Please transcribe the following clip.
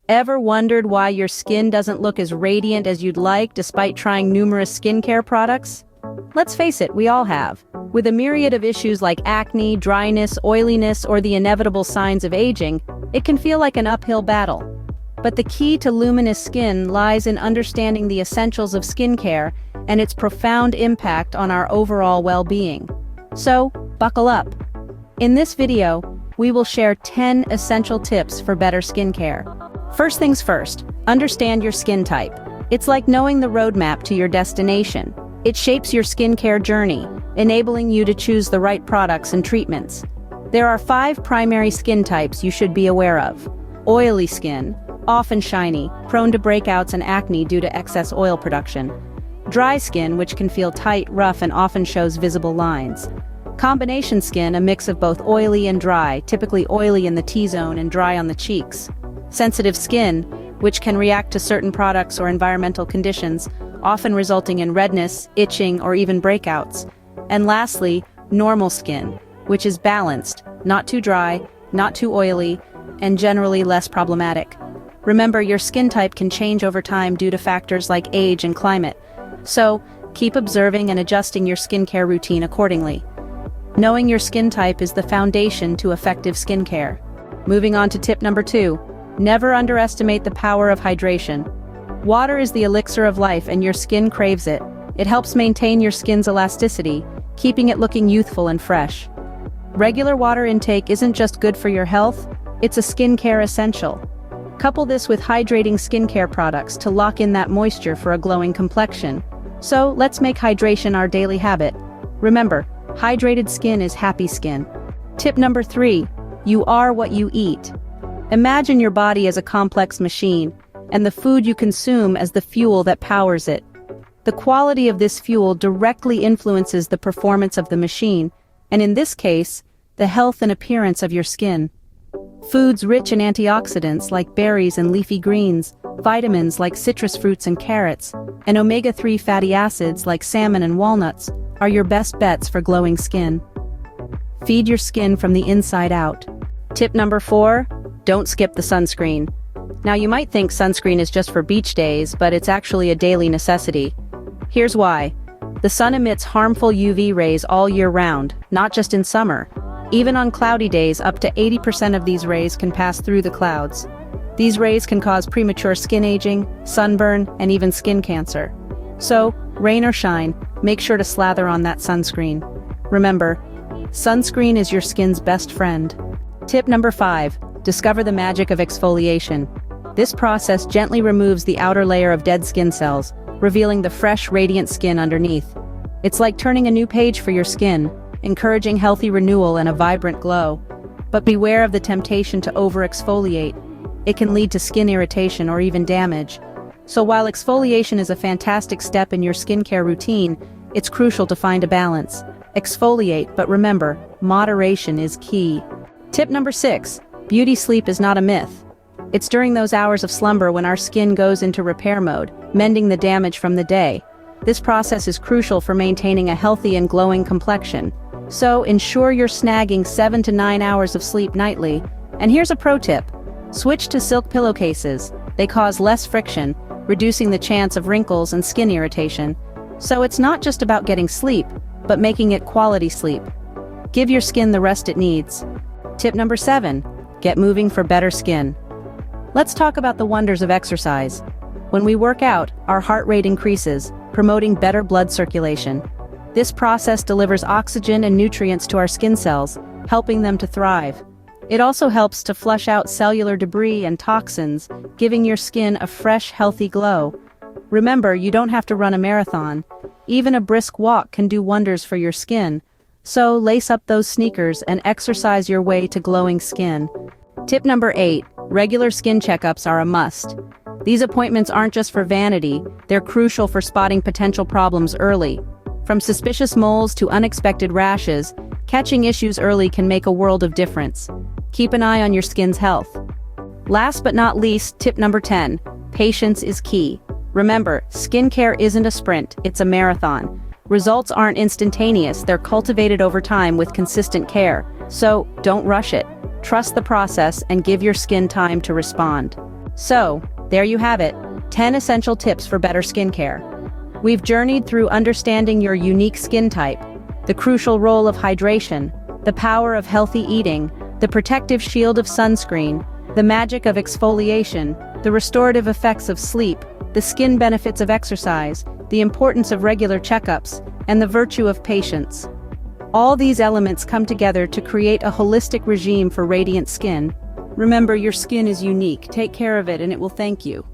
Ever wondered why your skin doesn't look as radiant as you'd like despite trying numerous skincare products? Let's face it, we all have. With a myriad of issues like acne, dryness, oiliness, or the inevitable signs of aging, it can feel like an uphill battle. But the key to luminous skin lies in understanding the essentials of skincare and its profound impact on our overall well-being. So, buckle up. In this video, we will share 10 essential tips for better skincare. First things first, understand your skin type. It's like knowing the roadmap to your destination. It shapes your skincare journey, enabling you to choose the right products and treatments. There are 5 primary skin types you should be aware of. Oily skin, often shiny, prone to breakouts and acne due to excess oil production. Dry skin, which can feel tight, rough, and often shows visible lines. Combination skin, a mix of both oily and dry, typically oily in the T-zone and dry on the cheeks. Sensitive skin, which can react to certain products or environmental conditions, often resulting in redness, itching, or even breakouts. And lastly, normal skin, which is balanced, not too dry, not too oily, and generally less problematic. Remember, your skin type can change over time due to factors like age and climate. So, keep observing and adjusting your skincare routine accordingly. Knowing your skin type is the foundation to effective skincare. Moving on to tip number 2. Never underestimate the power of hydration. Water is the elixir of life and your skin craves it. It helps maintain your skin's elasticity, keeping it looking youthful and fresh. Regular water intake isn't just good for your health, it's a skincare essential. Couple this with hydrating skincare products to lock in that moisture for a glowing complexion. So, let's make hydration our daily habit. Remember, hydrated skin is happy skin. Tip number 3. You are what you eat. Imagine your body as a complex machine, and the food you consume as the fuel that powers it. The quality of this fuel directly influences the performance of the machine, and in this case, the health and appearance of your skin. Foods rich in antioxidants like berries and leafy greens, vitamins like citrus fruits and carrots, and omega-3 fatty acids like salmon and walnuts are your best bets for glowing skin. Feed your skin from the inside out. Tip number 4, don't skip the sunscreen. Now you might think sunscreen is just for beach days, but it's actually a daily necessity. Here's why. The sun emits harmful UV rays all year round, not just in summer. Even on cloudy days, up to 80% of these rays can pass through the clouds. These rays can cause premature skin aging, sunburn, and even skin cancer. So, rain or shine, make sure to slather on that sunscreen. Remember, sunscreen is your skin's best friend. Tip number 5, discover the magic of exfoliation. This process gently removes the outer layer of dead skin cells, revealing the fresh, radiant skin underneath. It's like turning a new page for your skin, encouraging healthy renewal and a vibrant glow. But beware of the temptation to over-exfoliate. It can lead to skin irritation or even damage. So while exfoliation is a fantastic step in your skincare routine, it's crucial to find a balance. Exfoliate, but remember, moderation is key. Tip number 6, beauty sleep is not a myth. It's during those hours of slumber when our skin goes into repair mode, mending the damage from the day. This process is crucial for maintaining a healthy and glowing complexion. So ensure you're snagging 7 to 9 hours of sleep nightly. And here's a pro tip. Switch to silk pillowcases. They cause less friction, reducing the chance of wrinkles and skin irritation. So it's not just about getting sleep, but making it quality sleep. Give your skin the rest it needs. Tip number 7, get moving for better skin. Let's talk about the wonders of exercise. When we work out, our heart rate increases, promoting better blood circulation. This process delivers oxygen and nutrients to our skin cells, helping them to thrive. It also helps to flush out cellular debris and toxins, giving your skin a fresh, healthy glow. Remember, you don't have to run a marathon. Even a brisk walk can do wonders for your skin. So lace up those sneakers and exercise your way to glowing skin. Tip number 8, regular skin checkups are a must. These appointments aren't just for vanity, they're crucial for spotting potential problems early. From suspicious moles to unexpected rashes, catching issues early can make a world of difference. Keep an eye on your skin's health. Last but not least, tip number 10, patience is key. Remember, skincare isn't a sprint, it's a marathon. Results aren't instantaneous, they're cultivated over time with consistent care. So, don't rush it. Trust the process and give your skin time to respond. So, there you have it, 10 essential tips for better skincare. We've journeyed through understanding your unique skin type, the crucial role of hydration, the power of healthy eating, the protective shield of sunscreen, the magic of exfoliation, the restorative effects of sleep, the skin benefits of exercise, the importance of regular checkups, and the virtue of patience. All these elements come together to create a holistic regime for radiant skin. Remember, your skin is unique. Take care of it and it will thank you.